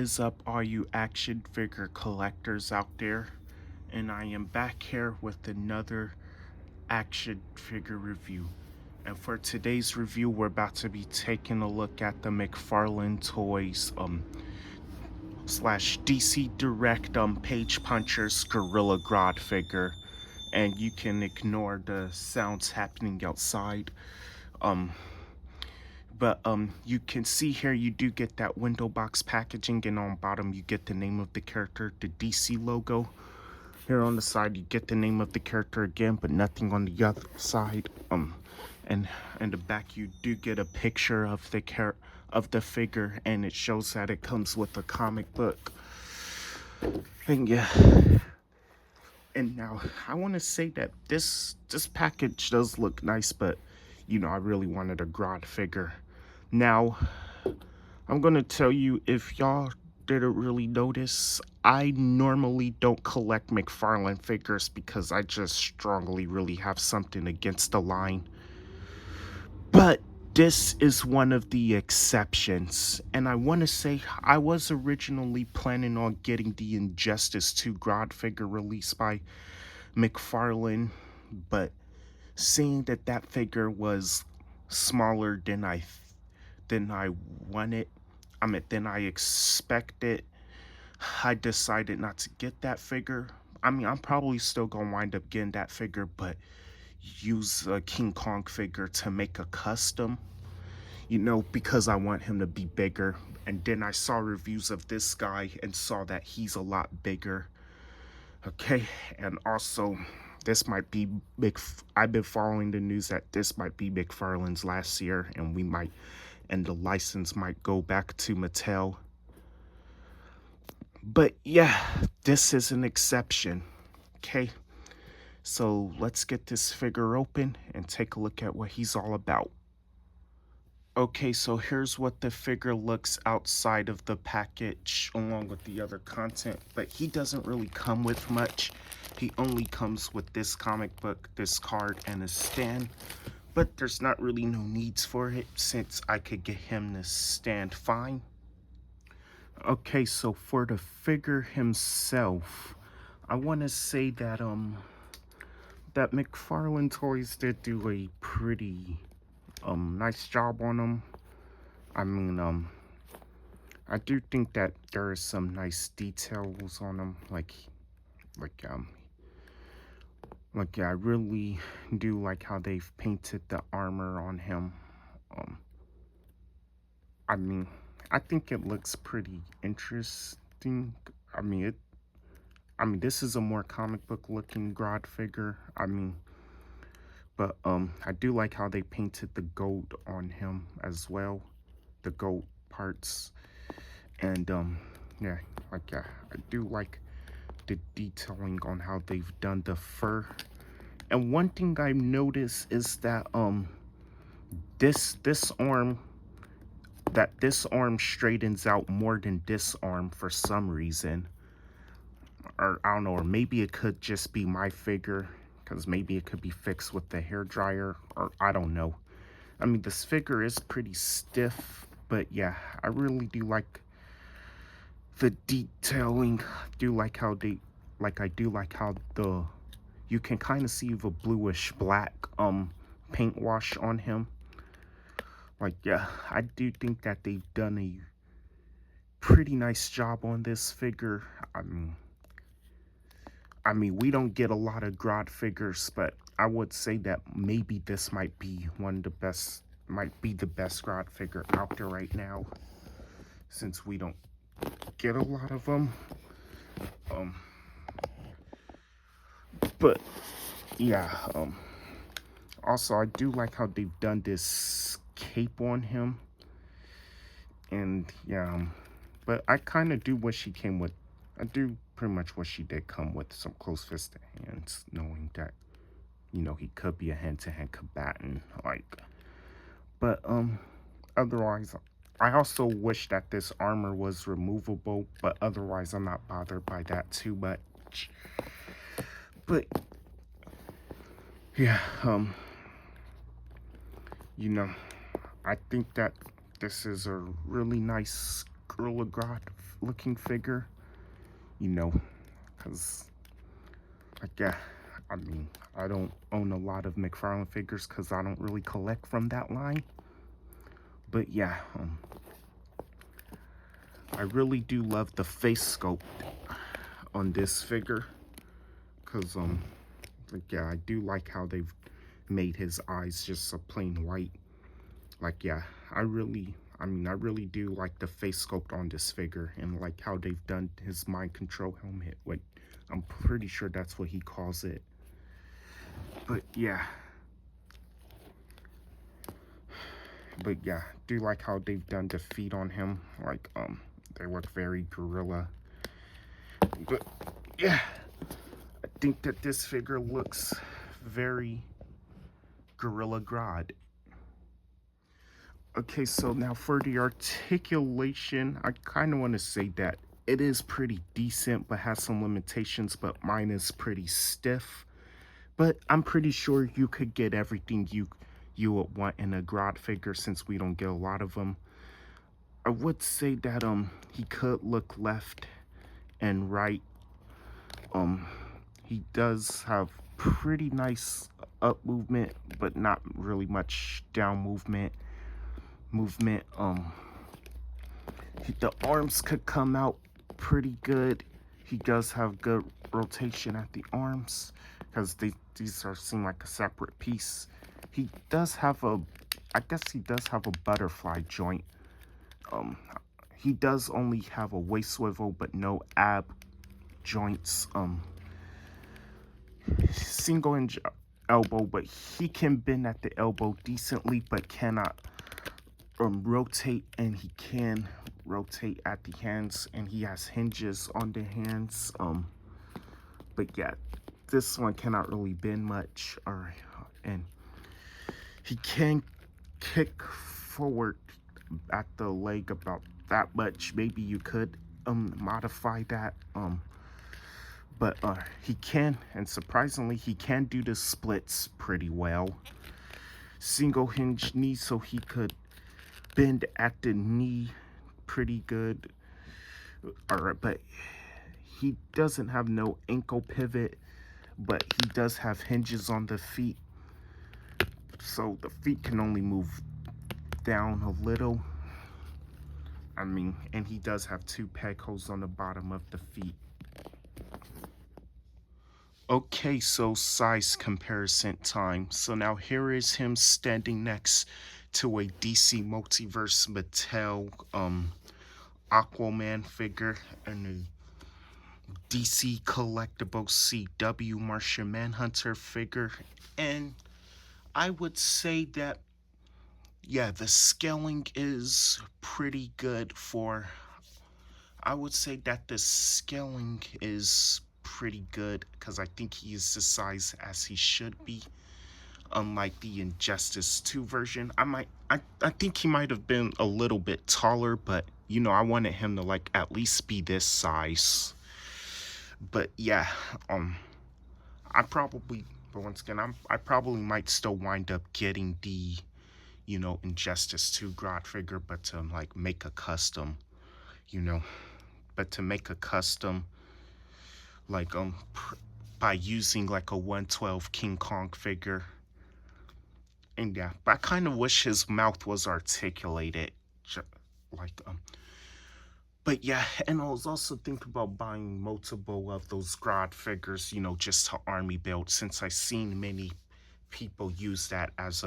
is up, all you action figure collectors out there? And I am back here with another action figure review. And for today's review, we're about to be taking a look at the McFarlane Toys slash DC Direct Page Punchers Gorilla Grodd figure. And you can ignore the sounds happening outside. Um, but you can see here you do get that window box packaging, and on bottom you get the name of the character, the DC logo. Here on the side you get the name of the character again, but nothing on the other side. And in the back you do get a picture of the figure, and it shows that it comes with a comic book. And yeah, and now I want to say that this package does look nice, but you know, I really wanted a Grodd figure. Now, I'm gonna tell you, if y'all didn't really notice, I normally don't collect McFarlane figures because I just strongly really have something against the line. But this is one of the exceptions, and I want to say I was originally planning on getting the Injustice 2 Grodd figure released by McFarlane, but seeing that figure was smaller than I wanted, than I expected, I decided not to get that figure. I mean, I'm probably still gonna wind up getting that figure, but use a King Kong figure to make a custom, you know, because I want him to be bigger. And then I saw reviews of this guy and saw that he's a lot bigger. Okay, and also this might be I've been following the news that this might be McFarlane's last year, and the license might go back to Mattel. But yeah, this is an exception. Okay, so let's get this figure open and take a look at what he's all about. Okay, so here's what the figure looks outside of the package along with the other content, but he doesn't really come with much. He only comes with this comic book, this card, and a stand, but there's not really no needs for it since I could get him to stand fine. Okay, so for the figure himself, I want to say that that McFarlane Toys did do a pretty nice job on them. I mean, I do think that there are some nice details on them, like yeah, I really do like how they've painted the armor on him. I mean, I think it looks pretty interesting. I mean, this is a more comic book looking Grodd figure. But I do like how they painted the gold on him as well, the gold parts. And yeah, I do like the detailing on how they've done the fur. And one thing I've noticed is that this arm straightens out more than this arm for some reason. Or I don't know, or maybe it could just be my figure, because maybe it could be fixed with the hair dryer, or I don't know. I mean, this figure is pretty stiff, but yeah, I really do like the detailing. I do like how you can kind of see the bluish black paint wash on him. Like, yeah, I do think that they've done a pretty nice job on this figure. I mean, we don't get a lot of Grodd figures, but I would say that maybe this might be the best Grodd figure out there right now, since we don't get a lot of them. But yeah, also I do like how they've done this cape on him, and yeah, but I kind of do wish he came with. I do pretty much wish he did come with some close-fisted hands, knowing that, you know, he could be a hand-to-hand combatant, like. But otherwise, I also wish that this armor was removable, but otherwise I'm not bothered by that too much. But yeah, you know, I think that this is a really nice Gorilla Grodd looking figure, because, like, yeah, I mean, I don't own a lot of McFarlane figures because I don't really collect from that line. But yeah, I really do love the face sculpt on this figure because, like, yeah, I do like how they've made his eyes just a plain white. Like, yeah, I really do like the face sculpt on this figure and like how they've done his mind control helmet. What I'm pretty sure that's what he calls it. But yeah, do like how they've done the feet on him. Like, they look very gorilla. But yeah, I think that this figure looks very gorilla grodd. Okay, so now for the articulation, I kind of want to say that it is pretty decent, but has some limitations, but mine is pretty stiff. But I'm pretty sure you could get everything you would want in a grodd figure since we don't get a lot of them. I would say that he could look left and right. Um he does have pretty nice up movement, but not really much down movement. The arms could come out pretty good. He does have good rotation at the arms because these are seem like a separate piece. He does have I guess he does have a butterfly joint. Um, he does only have a waist swivel, but no ab joints. Single hinge elbow, but he can bend at the elbow decently, but cannot rotate, and he can rotate at the hands, and he has hinges on the hands. But yeah, this one cannot really bend much. All right, and he can kick forward at the leg about that much. Maybe you could modify that. But he can, and surprisingly, he can do the splits pretty well. Single hinge knee, so he could bend at the knee pretty good. All right, but he doesn't have no ankle pivot, but he does have hinges on the feet, so the feet can only move down a little. I mean, and he does have 2 peg holes on the bottom of the feet. Okay, so size comparison time. So now here is him standing next to a DC Multiverse Mattel Aquaman figure and a DC Collectible CW Martian Manhunter figure. And I would say that, yeah, the scaling is pretty good for, I would say that the scaling is pretty good because I think he is the size as he should be. Unlike the Injustice 2 version, I think he might have been a little bit taller, but I wanted him to like at least be this size. But yeah, I probably, but once again, I probably might still wind up getting the Injustice 2 grodd figure, but to like make a custom, you know, but to make a custom like by using like a 112 King Kong figure. And yeah, but I kind of wish his mouth was articulated, like But yeah, and I was also thinking about buying multiple of those grodd figures, just to army build, since I've seen many people use that as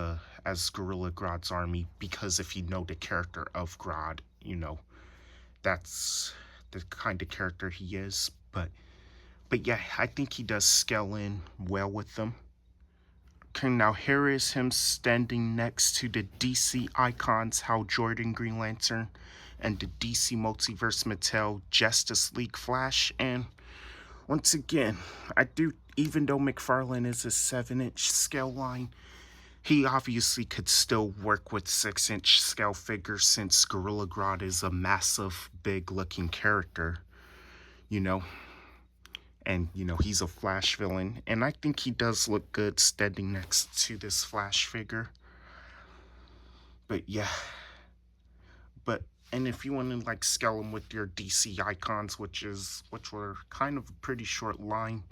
Gorilla Grodd's army, because if you know the character of Grodd, that's the kind of character he is. But yeah, I think he does scale in well with them. Okay, now here is him standing next to the DC icons Hal Jordan Green Lantern and the DC Multiverse Mattel Justice League Flash. And once again, even though McFarlane is a 7-inch scale line, he obviously could still work with 6-inch scale figures since Gorilla Grodd is a massive, big looking character, and he's a Flash villain, and I think he does look good standing next to this Flash figure. But yeah, but And if you want to like scale them with your DC icons, which were kind of a pretty short line,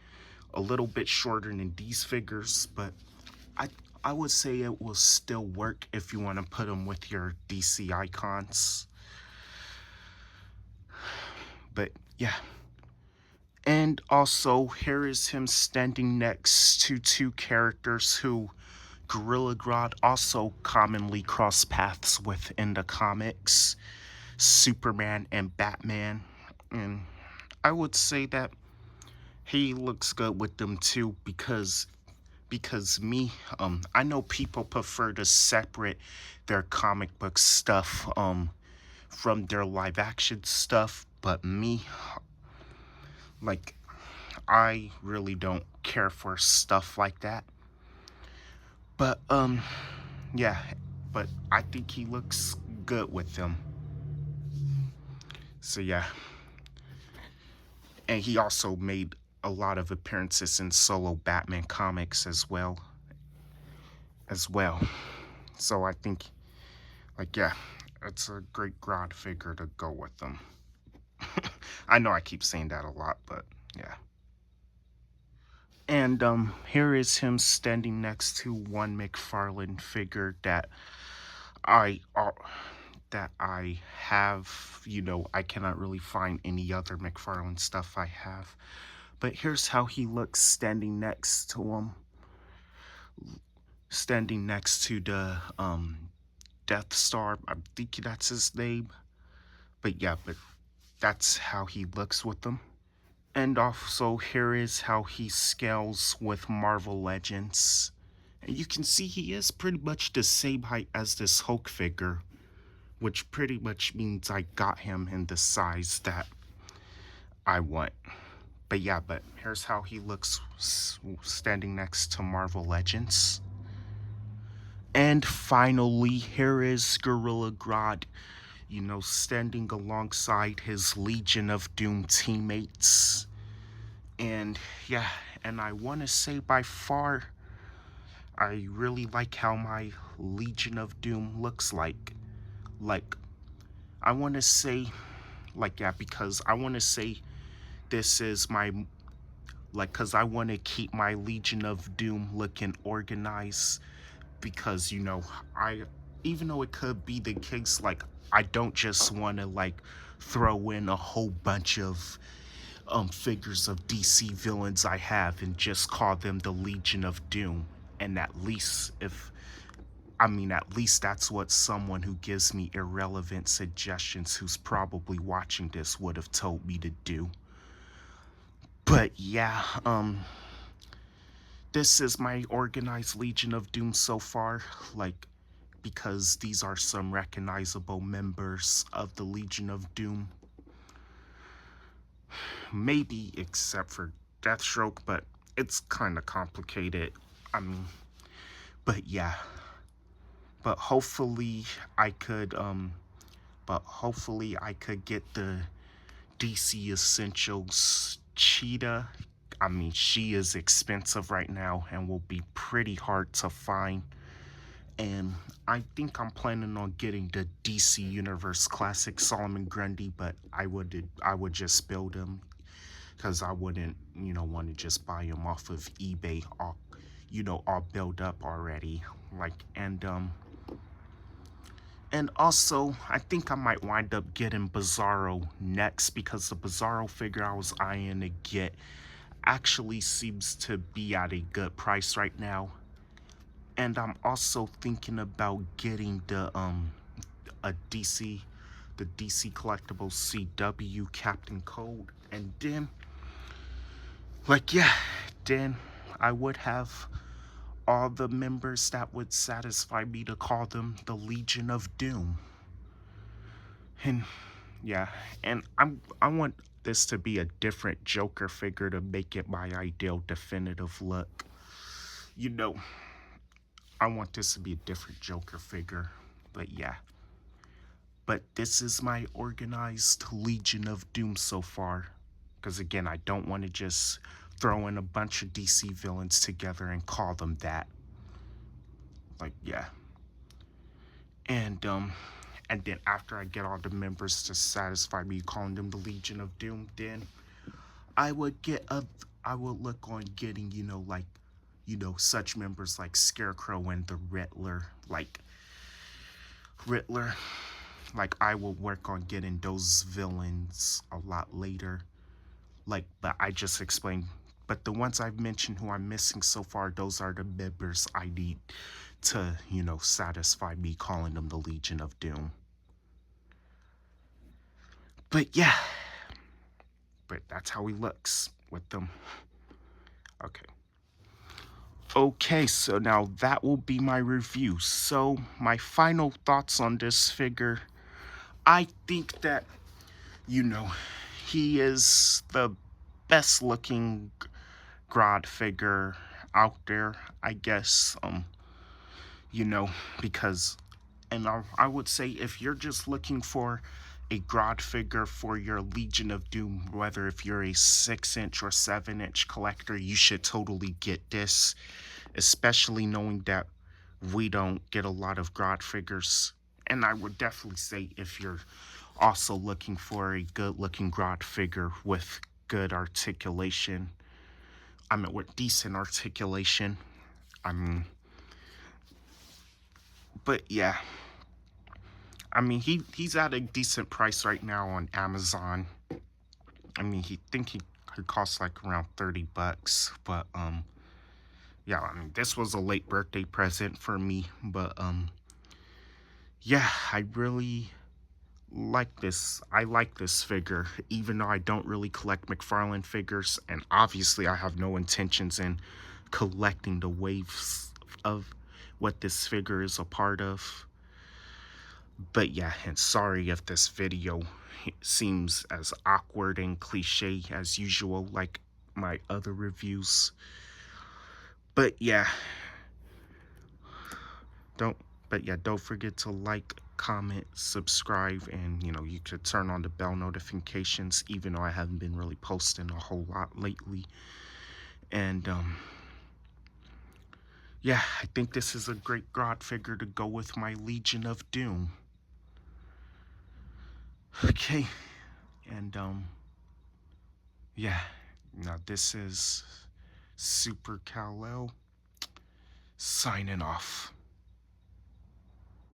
a little bit shorter than these figures, but I I would say it will still work if you want to put them with your DC icons. But yeah. And also, here is him standing next to two characters who Gorilla Grodd also commonly cross paths with in the comics, Superman and Batman. And I would say that he looks good with them too because me, I know people prefer to separate their comic book stuff from their live action stuff, but me, like, I really don't care for stuff like that. But yeah, but I think he looks good with them. So yeah, and he also made a lot of appearances in solo Batman comics as well. So I think, like, yeah, it's a great Grodd figure to go with them. I know I keep saying that a lot, but yeah. And here is him standing next to one McFarlane figure I uh, that I have. I cannot really find any other McFarlane stuff I have. But here's how he looks standing next to the Death Star. I think that's his name. But yeah, but that's how he looks with them. And also, here is how he scales with Marvel Legends. And you can see he is pretty much the same height as this Hulk figure, which pretty much means I got him in the size that I want. But yeah, but here's how he looks standing next to Marvel Legends. And finally, here is Gorilla Grodd, standing alongside his Legion of Doom teammates. And yeah, and I want to say by far, I really like how my Legion of Doom looks like. Like, I want to say, like, yeah, because I want to say this is my, like, because I want to keep my Legion of Doom looking organized. Because, I, even though it could be the case, like, I don't just want to, like, throw in a whole bunch of figures of DC villains I have and just call them the Legion of Doom. And at least that's what someone who gives me irrelevant suggestions who's probably watching this would have told me to do. But yeah, this is my organized Legion of Doom so far, like, because these are some recognizable members of the Legion of Doom. Maybe except for Deathstroke, but it's kind of complicated. I mean, but yeah. But hopefully I could get the DC Essentials Cheetah. I mean, she is expensive right now and will be pretty hard to find. And I think I'm planning on getting the DC Universe Classic Solomon Grundy, but I would just build him because I wouldn't, want to just buy him off of eBay all built up already. Like, and also, I think I might wind up getting Bizarro next because the Bizarro figure I was eyeing to get actually seems to be at a good price right now. And I'm also thinking about getting the DC Collectibles CW Captain Cold. And then, like, yeah, then I would have all the members that would satisfy me to call them the Legion of Doom. And yeah, and I want this to be a different Joker figure to make it my ideal definitive look. You know, I want this to be a different Joker figure. But yeah. But this is my organized Legion of Doom so far. Because again, I don't want to just throw in a bunch of DC villains together and call them that. Like, yeah. And And then after I get all the members to satisfy me calling them the Legion of Doom, then I would get a I would look on getting, like, such members like Scarecrow and the Riddler. Like, I will work on getting those villains a lot later. Like, but I just explained. But the ones I've mentioned who I'm missing so far, those are the members I need to, satisfy me calling them the Legion of Doom. But yeah, but that's how he looks with them. Okay. Okay, so now that will be my review. So, my final thoughts on this figure. I think that, you know, he is the best looking grodd figure out there, I guess. You know, because, and I would say if you're just looking for a grodd figure for your Legion of Doom, whether if you're a 6-inch or 7-inch collector, you should totally get this, especially knowing that we don't get a lot of grodd figures. And I would definitely say if you're also looking for a good looking grodd figure with good articulation, I mean with decent articulation, I mean, but yeah, I mean he's at a decent price right now on Amazon. I mean he could cost like around $30, but yeah, I mean this was a late birthday present for me, but yeah, I really like this. I like this figure, even though I don't really collect McFarlane figures, and obviously I have no intentions in collecting the waves of what this figure is a part of. But yeah, and sorry if this video seems as awkward and cliche as usual, like my other reviews. But yeah, don't don't forget to like, comment, subscribe, and you could turn on the bell notifications, even though I haven't been really posting a whole lot lately. And yeah, I think this is a great grodd figure to go with my Legion of Doom. Okay, and yeah, now this is Super Kal-El signing off.